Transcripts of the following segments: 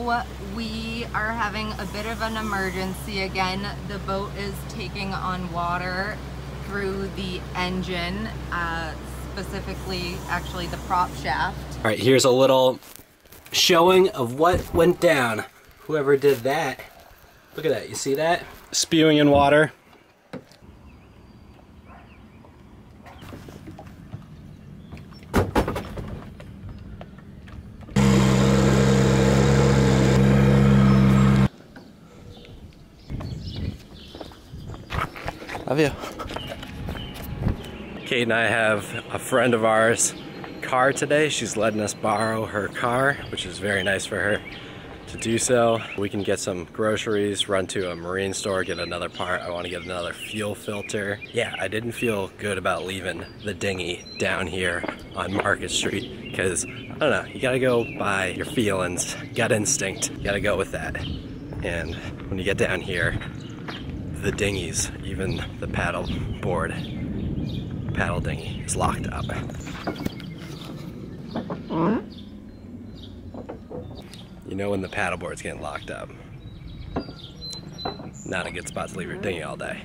So we are having a bit of an emergency again. The boat is taking on water through the engine, specifically actually the prop shaft. All right, here's a little showing of what went down. Whoever did that, look at that, you see that? Spewing in water. Love you. Kate and I have a friend of ours' car today. She's letting us borrow her car, which is very nice for her to do so. We can get some groceries, run to a marine store, get another part. I want to get another fuel filter. Yeah, I didn't feel good about leaving the dinghy down here on Market Street because, I don't know, you gotta go by your feelings, gut instinct. You gotta go with that. And when you get down here, the dinghies, even the paddle dinghy is locked up. You know when the paddleboard's getting locked up. Not a good spot to leave your dinghy all day.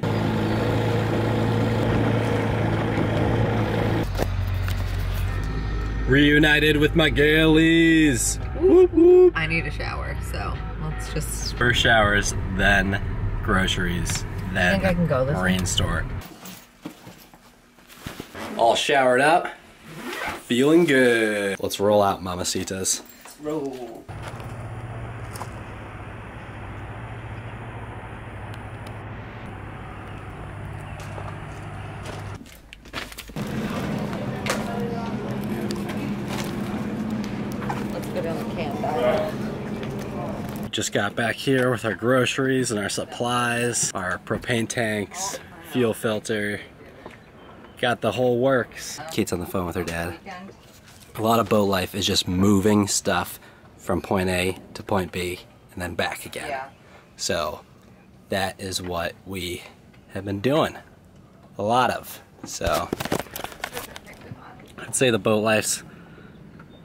Reunited with my girlies. Whoop, whoop. I need a shower, so let's just... First showers, then groceries, then I think I can go this marine way. store. All showered up, feeling good. Let's roll out, mamacitas. Let's roll. Let's go down the camp diet. Just got back here with our groceries and our supplies, our propane tanks, fuel filter. Got the whole works. Kate's on the phone with her dad. A lot of boat life is just moving stuff from point A to point B and then back again. Yeah. So that is what we have been doing. A lot of. So I'd say the boat life's,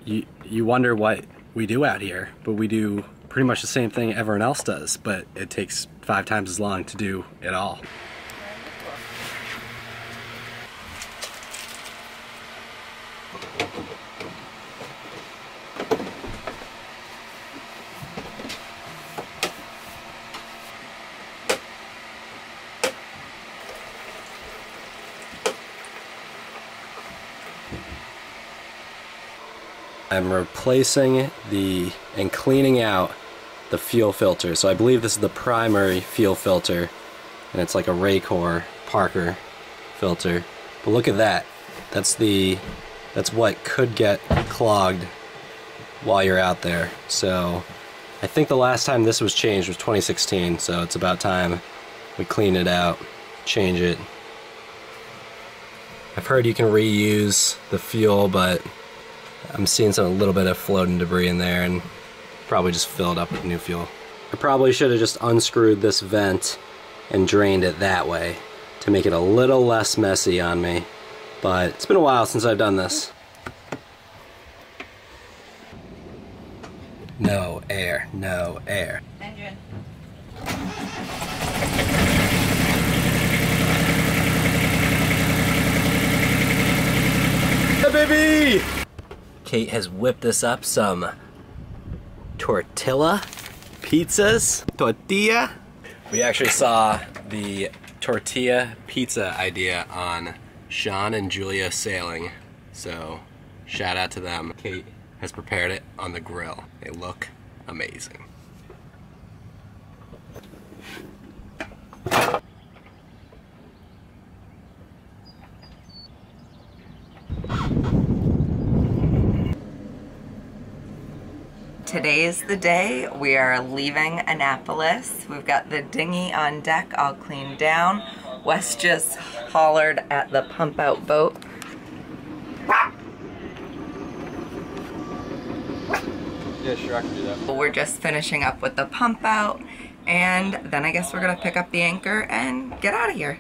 you wonder what we do out here, but we do pretty much the same thing everyone else does, but it takes 5 times as long to do it all. I'm replacing and cleaning out the fuel filter. So I believe this is the primary fuel filter, and it's like a Raycor Parker filter. But look at that. That's what could get clogged while you're out there. So I think the last time this was changed was 2016, so it's about time we clean it out, change it. I've heard you can reuse the fuel, but I'm seeing a little bit of floating debris in there and probably just fill it up with new fuel. I probably should have just unscrewed this vent and drained it that way to make it a little less messy on me, but it's been a while since I've done this. No air, no air. Engine. Hey, baby! Kate has whipped us up some tortilla pizzas. Tortilla? We actually saw the tortilla pizza idea on Sean and Julia Sailing, so shout out to them. Kate has prepared it on the grill. They look amazing. Today is the day. We are leaving Annapolis. We've got the dinghy on deck all cleaned down. Wes just hollered at the pump out boat. Yeah, sure, I can do that. We're just finishing up with the pump out, and then I guess we're gonna pick up the anchor and get out of here.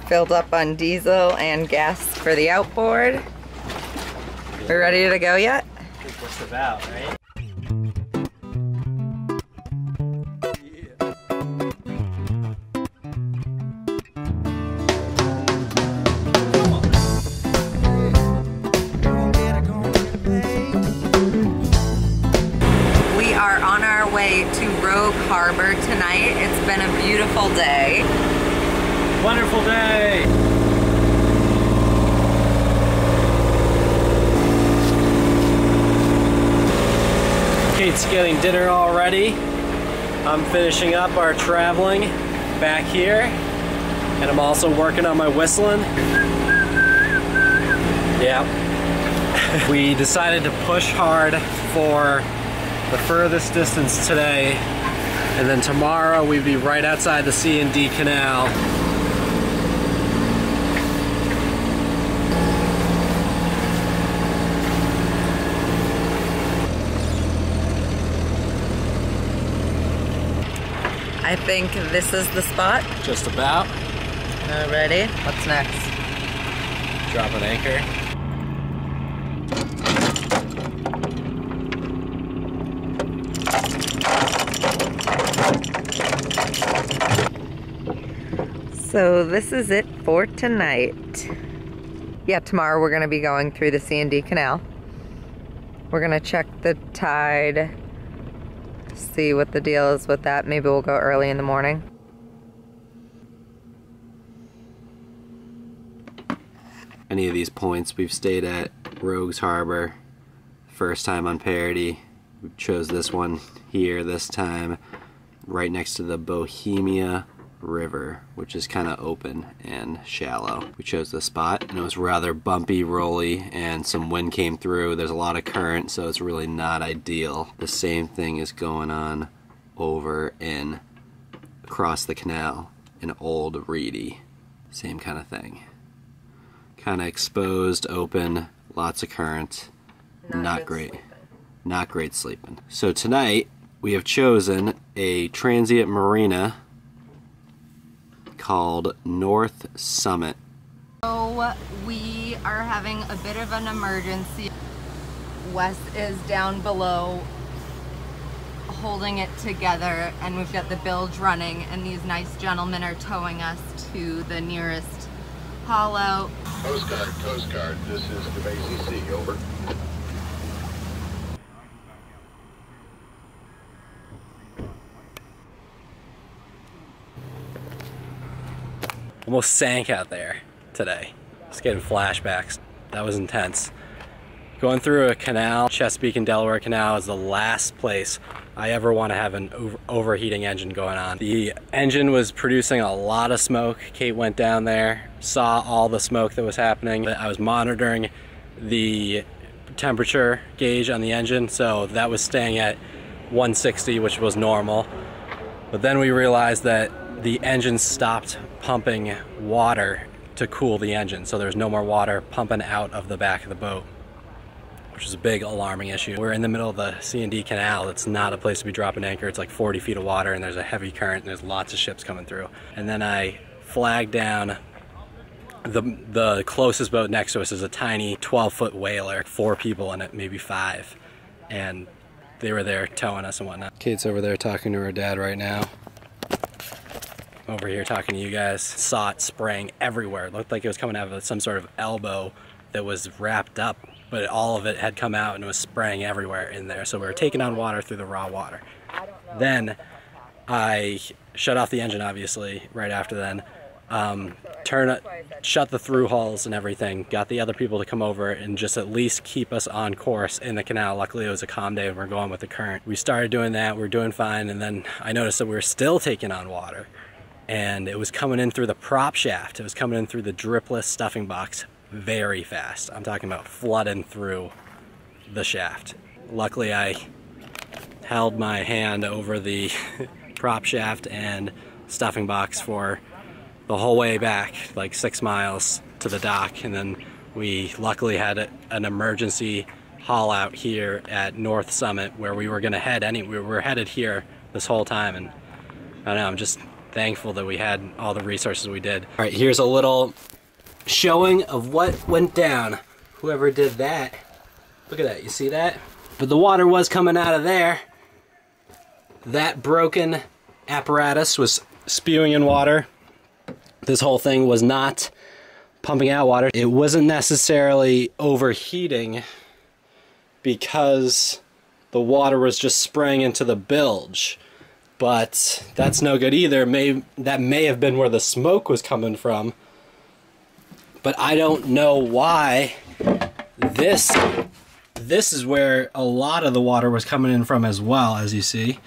Filled up on diesel and gas for the outboard. We ready to go yet? That's what it's about, right? We are on our way to Rogue Harbor tonight. It's been a beautiful day. Wonderful day! Kate's getting dinner all ready. I'm finishing up our traveling back here, and I'm also working on my whistling. Yeah. We decided to push hard for the furthest distance today, and then tomorrow we'd be right outside the C&D Canal. I think this is the spot. Just about. Alrighty, what's next? Drop an anchor. So this is it for tonight. Yeah, tomorrow we're gonna be going through the C&D Canal. We're gonna check the tide, see what the deal is with that. Maybe we'll go early in the morning. Any of these points we've stayed at Rogues Harbor. First time on Parody. We chose this one here this time, right next to the Bohemia River, which is kind of open and shallow. We chose this spot, and it was rather bumpy, rolly, and some wind came through. There's a lot of current, so it's really not ideal. The same thing is going on over in across the canal in Old Reedy. Same kind of thing. Kind of exposed, open, lots of current. Not great. Not great sleeping. So tonight we have chosen a transient marina called North Summit. So we are having a bit of an emergency. Wes is down below holding it together, and we've got the bilge running, and these nice gentlemen are towing us to the nearest hollow. Coast Guard, this is the ACC, over. Almost sank out there today. Just getting flashbacks. That was intense. Going through a canal, Chesapeake and Delaware Canal, is the last place I ever want to have an overheating engine going on. The engine was producing a lot of smoke. Kate went down there, saw all the smoke that was happening. I was monitoring the temperature gauge on the engine, so that was staying at 160, which was normal. But then we realized that the engine stopped pumping water to cool the engine, so there's no more water pumping out of the back of the boat, which is a big alarming issue. We're in the middle of the C&D Canal. It's not a place to be dropping anchor. It's like 40 feet of water, and there's a heavy current, and there's lots of ships coming through. And then I flagged down the closest boat next to us is a tiny 12-foot whaler, 4 people in it, maybe 5, and they were there towing us and whatnot. Kate's over there talking to her dad right now. Over here talking to you guys. Saw it spraying everywhere. It looked like it was coming out of some sort of elbow that was wrapped up, but all of it had come out and it was spraying everywhere in there. So we were taking on water through the raw water. Then I shut off the engine, obviously, right after then. Shut the through hulls and everything. Got the other people to come over and just at least keep us on course in the canal. Luckily it was a calm day and we're going with the current. We started doing that, we were doing fine, and then I noticed that we were still taking on water. And it was coming in through the prop shaft. It was coming in through the dripless stuffing box very fast. I'm talking about flooding through the shaft. Luckily I held my hand over the prop shaft and stuffing box for the whole way back, like 6 miles to the dock, and then we luckily had an emergency haul out here at North Summit where we were gonna head we were headed here this whole time, and I don't know, I'm just thankful that we had all the resources we did. All right, here's a little showing of what went down. Whoever did that, look at that, you see that? But the water was coming out of there. That broken apparatus was spewing in water. This whole thing was not pumping out water. It wasn't necessarily overheating because the water was just spraying into the bilge. But that's no good either. That may have been where the smoke was coming from. But I don't know why this is where a lot of the water was coming in from as well, as you see.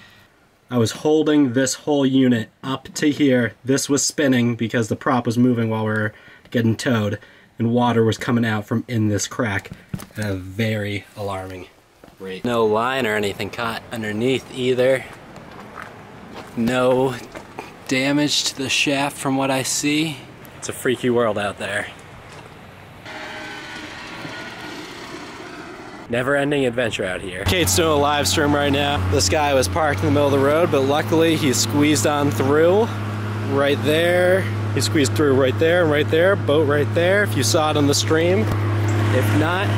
I was holding this whole unit up to here. This was spinning because the prop was moving while we were getting towed, and water was coming out from in this crack at a very alarming rate. No line or anything caught underneath either. No damage to the shaft from what I see. It's a freaky world out there. Never-ending adventure out here. Kate's doing a live stream right now. This guy was parked in the middle of the road, but luckily he squeezed on through right there. He squeezed through right there and right there, boat right there, if you saw it on the stream. If not,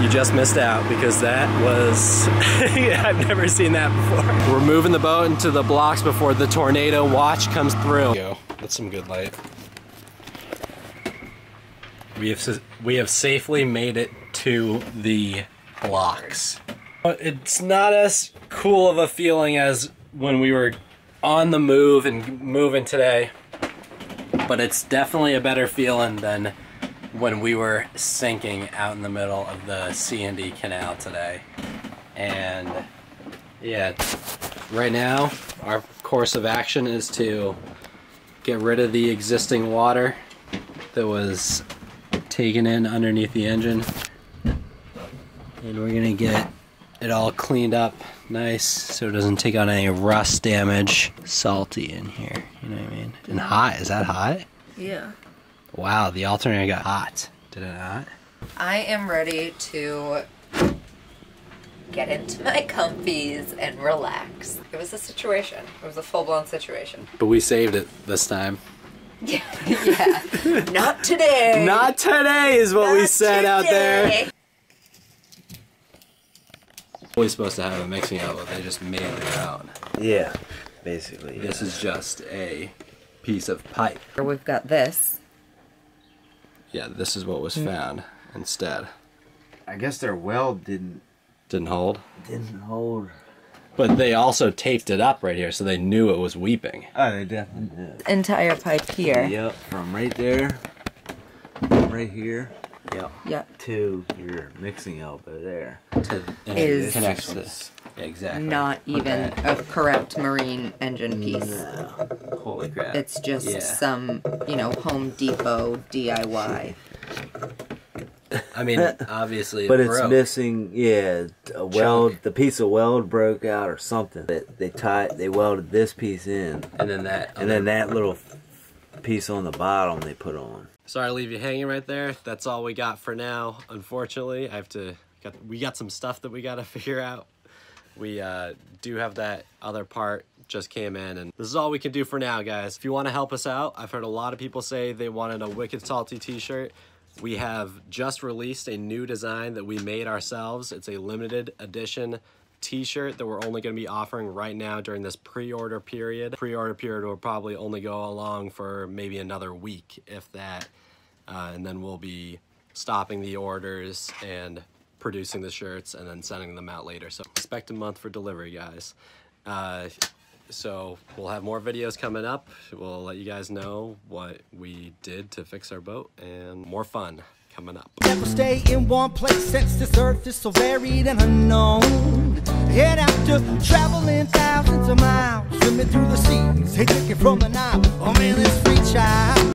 you just missed out, because that was, I've never seen that before. We're moving the boat into the blocks before the tornado watch comes through. That's some good light. We have safely made it to the blocks. It's not as cool of a feeling as when we were on the move and moving today, but it's definitely a better feeling than when we were sinking out in the middle of the C&D Canal today. And yeah, right now our course of action is to get rid of the existing water that was taken in underneath the engine, and we're gonna get it all cleaned up nice so it doesn't take on any rust damage. Salty in here, you know what I mean? And hot. Is that hot? Yeah. Wow, the alternator got hot. Did it not? I am ready to get into my comfies and relax. It was a situation. It was a full-blown situation. But we saved it this time. Yeah. Yeah. Not today. Not today is what we said out there. Always supposed to have a mixing outlet. They just made their own. Yeah, basically. Yeah. This is just a piece of pipe. We've got this. Yeah, this is what was found instead. I guess their weld didn't hold. Didn't hold. But they also taped it up right here, so they knew it was weeping. Oh, they definitely did. Entire pipe here. Yep, from right there, right here. Yep. Yep. To your mixing elbow there. Is connects this. Yeah, exactly. Not even a correct marine engine piece. No. Holy crap. It's just some, you know, Home Depot DIY. I mean, obviously, but it it's broke. missing. Yeah, a weld. The piece of weld broke out or something. They welded this piece in, and then that little piece on the bottom they put on. Sorry to leave you hanging right there. That's all we got for now. Unfortunately, we got some stuff that we got to figure out. We do have that other part just came in, and this is all we can do for now, guys. If you want to help us out, I've heard a lot of people say they wanted a Wicked Salty t-shirt. We have just released a new design that we made ourselves. It's a limited edition t-shirt that we're only going to be offering right now during this pre-order period. Pre-order period will probably only go along for maybe another week, if that, and then we'll be stopping the orders and producing the shirts and then sending them out later. So expect a month for delivery, guys. So we'll have more videos coming up. We'll let you guys know what we did to fix our boat, and more fun coming up. Never stay in one place since this earth is so varied and unknown. Head out to traveling thousands of miles, swimming through the seas, hey, drinking from the Nile. I'm in this free child.